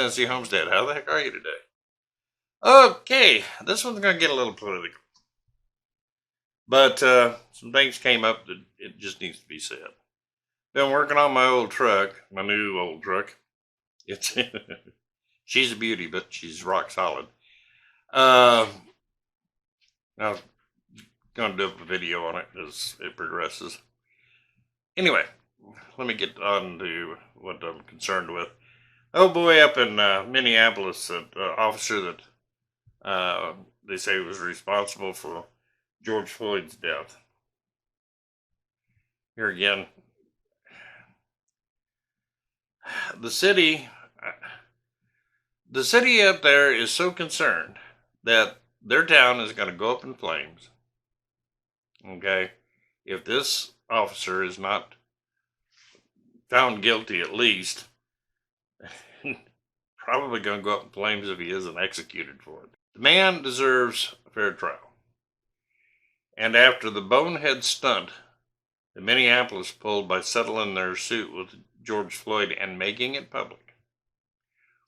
Tennessee Homestead. How the heck are you today? Okay, this one's going to get a little political. But some things came up that it just needs to be said. Been working on my old truck, my new old truck. It's she's a beauty, but she's rock solid. I was going to do a video on it as it progresses. Anyway, let me get on to what I'm concerned with. Oh boy, up in Minneapolis, an officer that they say was responsible for George Floyd's death. Here again, the city up there is so concerned that their town is going to go up in flames. Okay, if this officer is not found guilty, at least, probably going to go up in flames if he isn't executed for it. The man deserves a fair trial. And after the bonehead stunt that Minneapolis pulled by settling their suit with George Floyd and making it public,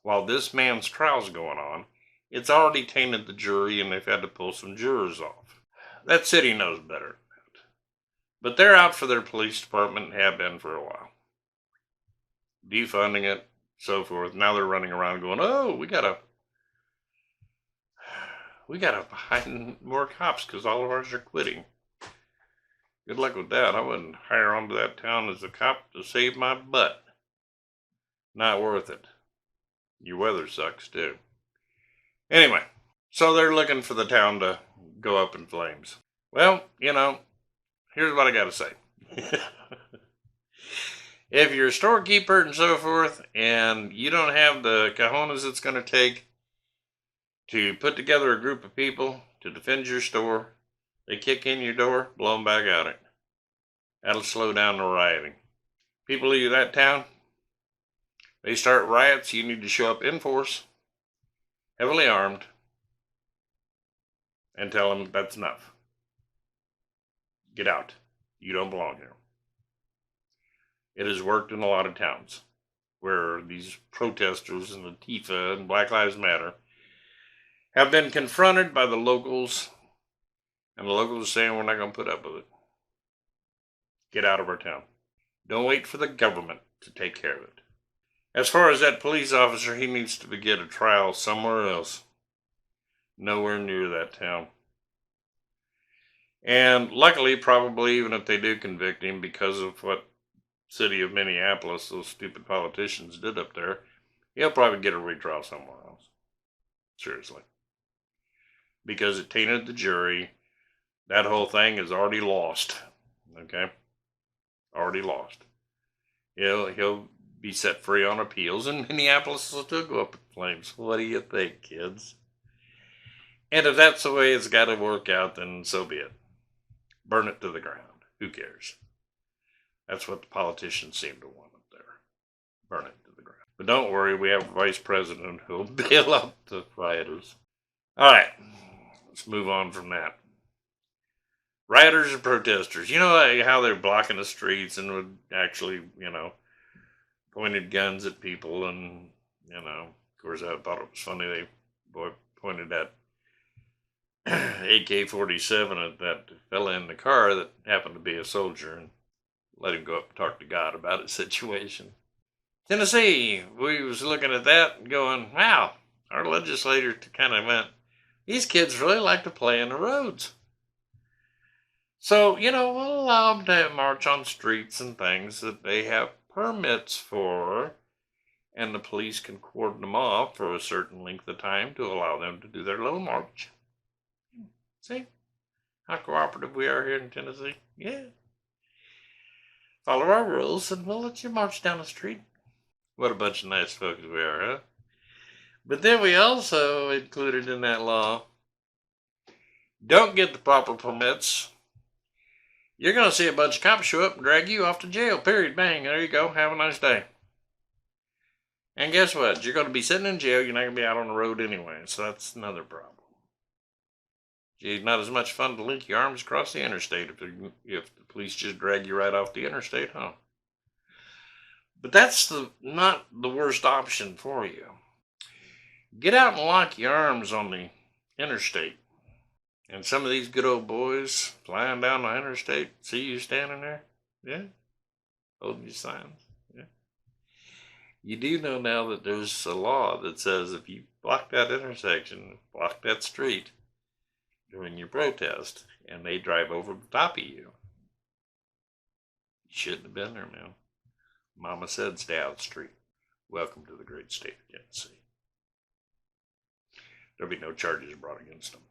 while this man's trial's going on, it's already tainted the jury and they've had to pull some jurors off. That city knows better than that. But they're out for their police department and have been for a while. Defunding it, so forth. Now they're running around going, oh, we gotta hire more cops because all of ours are quitting. Good luck with that. I wouldn't hire onto that town as a cop to save my butt. Not worth it. Your weather sucks too. Anyway, so they're looking for the town to go up in flames. Well, here's what I gotta say. If you're a storekeeper and so forth, and you don't have the cojones it's going to take to put together a group of people to defend your store, they kick in your door, blow them back out it. That'll slow down the rioting. People leave that town, they start riots, you need to show up in force, heavily armed, and tell them that's enough. Get out. You don't belong here. It has worked in a lot of towns where these protesters and Antifa and Black Lives Matter have been confronted by the locals, and the locals are saying, we're not going to put up with it. Get out of our town. Don't wait for the government to take care of it. As far as that police officer, he needs to get a trial somewhere else. Nowhere near that town. And luckily, probably, even if they do convict him because of what city of Minneapolis, those stupid politicians did up there, he'll probably get a retrial somewhere else. Seriously. Because it tainted the jury. That whole thing is already lost. Okay? Already lost. He'll be set free on appeals, and Minneapolis will still go up in flames. What do you think, kids? And if that's the way it's got to work out, then so be it. Burn it to the ground. Who cares? That's what the politicians seem to want up there. Burn it to the ground. But don't worry, we have a vice president who'll bail out the rioters. All right, let's move on from that. Rioters and protesters. You know how they're blocking the streets and would actually, pointed guns at people and, of course I thought it was funny they pointed that AK-47 at that fella in the car that happened to be a soldier and let him go up and talk to God about his situation. Tennessee, we was looking at that and going, wow, our legislator kind of went, these kids really like to play in the roads. So, we'll allow them to march on streets and things that they have permits for, and the police can cordon them off for a certain length of time to allow them to do their little march. See how cooperative we are here in Tennessee? Yeah. Follow our rules and we'll let you march down the street. What a bunch of nice folks we are, huh? But then we also included in that law, don't get the proper permits. You're going to see a bunch of cops show up and drag you off to jail, period. Bang, there you go. Have a nice day. And guess what? You're going to be sitting in jail. You're not going to be out on the road anyway. So that's another problem. Gee, not as much fun to link your arms across the interstate if the police just drag you right off the interstate, huh? But that's not the worst option for you. Get out and lock your arms on the interstate. And some of these good old boys flying down the interstate see you standing there. Yeah. Holding your signs. Yeah. You do know now that there's a law that says if you block that intersection, block that street during your protest, and they drive over the top of you, you shouldn't have been there, man. Mama said stay out of the street. Welcome to the great state of Tennessee. There'll be no charges brought against them.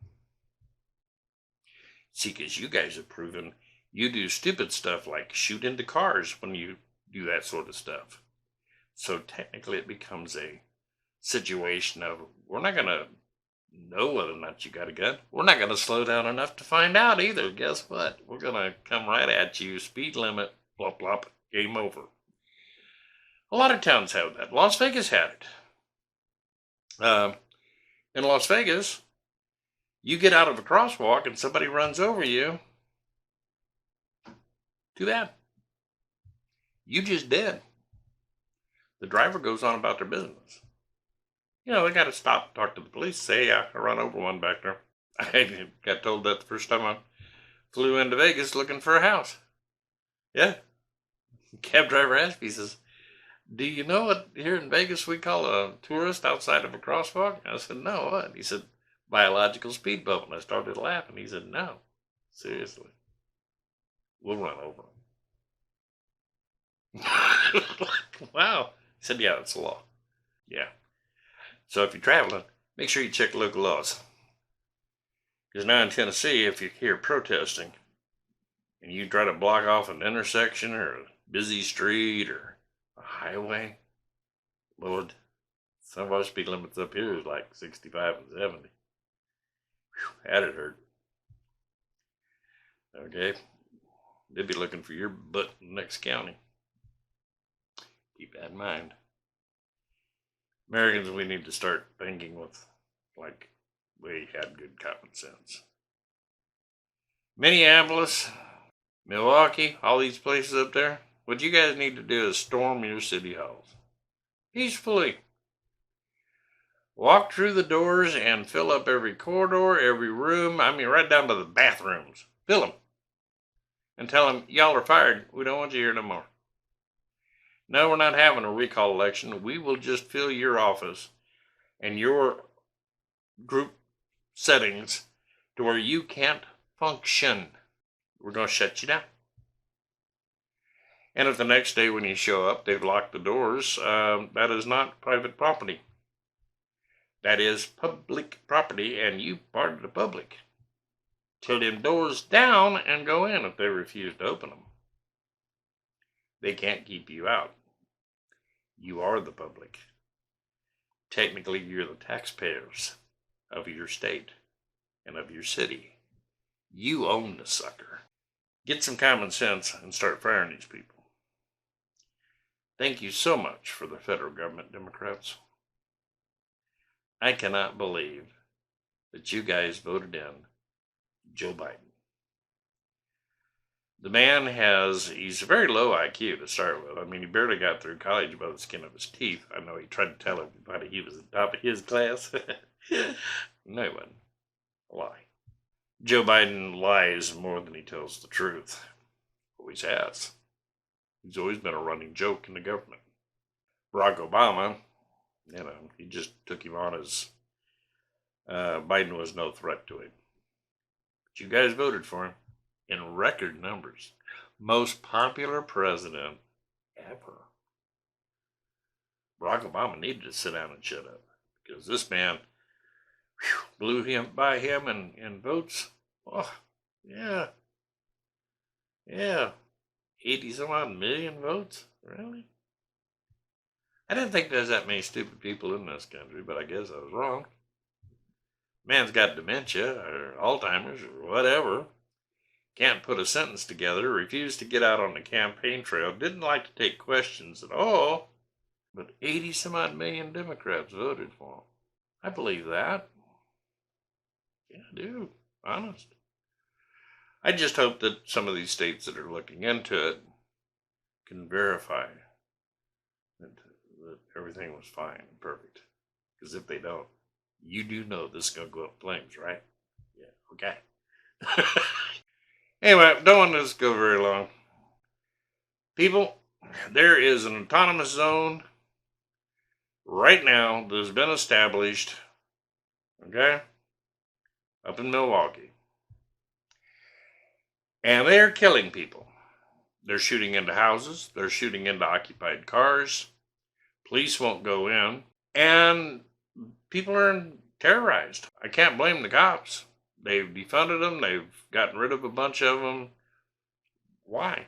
See, because you guys have proven you do stupid stuff like shoot into cars when you do that sort of stuff. So technically it becomes a situation of we're not going to know whether or not you got a gun. We're not going to slow down enough to find out either. Guess what? We're going to come right at you, speed limit, blop, blop, game over. A lot of towns have that. Las Vegas had it. In Las Vegas, you get out of a crosswalk and somebody runs over you. Too bad. You just did. The driver goes on about their business. You know, they got to stop and talk to the police. Say, yeah, I run over one back there. I got told that the first time I flew into Vegas looking for a house. Yeah. Cab driver asked me, he says, do you know what here in Vegas we call a tourist outside of a crosswalk? I said, no, what? He said, biological speed bump. And I started laughing. He said, no, seriously. We'll run over them. Wow. He said, yeah, it's a law. Yeah. So if you're traveling, make sure you check local laws. Because now in Tennessee, if you're here protesting and you try to block off an intersection or a busy street or a highway, Lord, some of our speed limits up here is like 65 and 70. Whew, that'd hurt. Okay. They'd be looking for your butt in the next county. Keep that in mind. Americans, we need to start thinking with, like, we had good common sense. Minneapolis, Milwaukee, all these places up there, what you guys need to do is storm your city halls. Peacefully. Walk through the doors and fill up every corridor, every room, I mean, right down to the bathrooms. Fill them. And tell them, y'all are fired. We don't want you here no more. No, we're not having a recall election. We will just fill your office and your group settings to where you can't function. We're going to shut you down. And if the next day when you show up, they've locked the doors, that is not private property. That is public property, and you part of the public. Tear them doors down and go in if they refuse to open them. They can't keep you out. You are the public. Technically, you're the taxpayers of your state and of your city. You own the sucker. Get some common sense and start firing these people. Thank you so much for the federal government, Democrats. I cannot believe that you guys voted in Joe Biden. The man he's a very low IQ to start with. I mean, he barely got through college by the skin of his teeth. I know he tried to tell everybody he was the top of his class. No, he wasn't. A lie. Joe Biden lies more than he tells the truth. Always has. He's always been a running joke in the government. Barack Obama, he just took him on as Biden was no threat to him. But you guys voted for him in record numbers. Most popular president ever. Barack Obama needed to sit down and shut up because this man blew by him in votes. Oh, yeah. Yeah. 80 some odd million votes? Really? I didn't think there's that many stupid people in this country, but I guess I was wrong. Man's got dementia or Alzheimer's or whatever. Can't put a sentence together, refused to get out on the campaign trail, didn't like to take questions at all, but 80 some odd million Democrats voted for him. I believe that. Yeah, I do. Honest. I just hope that some of these states that are looking into it can verify that everything was fine and perfect. Because if they don't, you do know this is going to go up in flames, right? Yeah, okay. Anyway, don't want this to go very long. People, there is an autonomous zone right now that has been established, okay, up in Milwaukee. And they're killing people. They're shooting into houses. They're shooting into occupied cars. Police won't go in. And people are terrorized. I can't blame the cops. They've defunded them. They've gotten rid of a bunch of them. Why?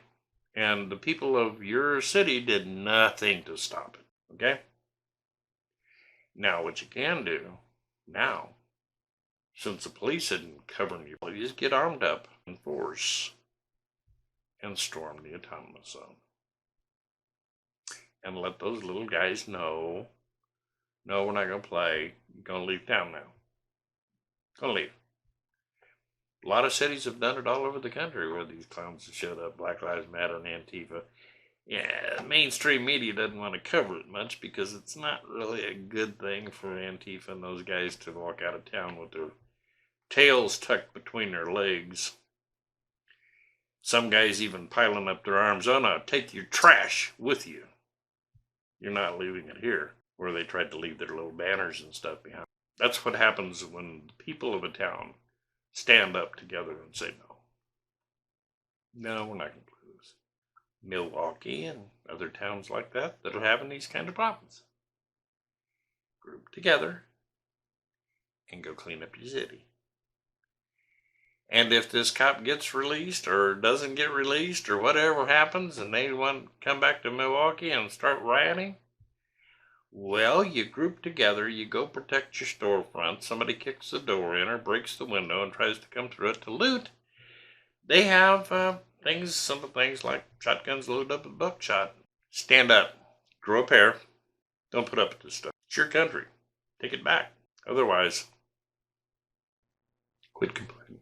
And the people of your city did nothing to stop it. Okay? Now, what you can do now, since the police isn't covering you, you just get armed up in force and storm the autonomous zone. And let those little guys know, no, we're not going to play. You're going to leave town now. Going to leave. A lot of cities have done it all over the country where these clowns have showed up, Black Lives Matter and Antifa. Yeah, mainstream media doesn't want to cover it much because it's not really a good thing for Antifa and those guys to walk out of town with their tails tucked between their legs. Some guys even piling up their arms. Oh no, take your trash with you. You're not leaving it here, where they tried to leave their little banners and stuff behind. That's what happens when the people of a town stand up together and say no. No, we're not going to play this. Milwaukee and other towns like that are having these kind of problems. Group together and go clean up your city. And if this cop gets released or doesn't get released or whatever happens and they want to come back to Milwaukee and start rioting, well, you group together, you go protect your storefront, somebody kicks the door in or breaks the window and tries to come through it to loot. They have simple things like shotguns loaded up with buckshot. Stand up, grow a pair, don't put up with this stuff. It's your country. Take it back. Otherwise, quit complaining.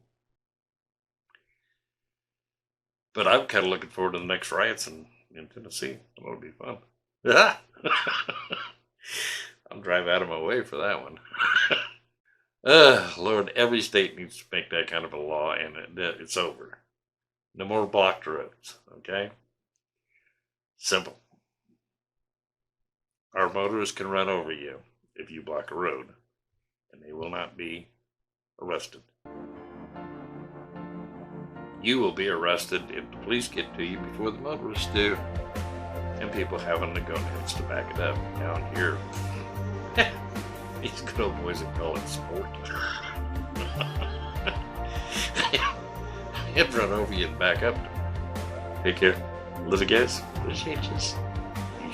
But I'm kind of looking forward to the next riots in Tennessee. It'll be fun. I'll drive out of my way for that one. Lord, every state needs to make that kind of a law, and it's over. No more blocked roads, okay? Simple. Our motorists can run over you if you block a road, and they will not be arrested. You will be arrested if the police get to you before the motorists do. And people having the gun-heads to back it up down here. These good old boys that call it sport. He'd run over you and back up. Take care. Little guys, appreciate you. Use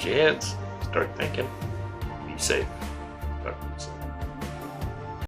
your heads. Start thinking. Be safe. Talk to you soon.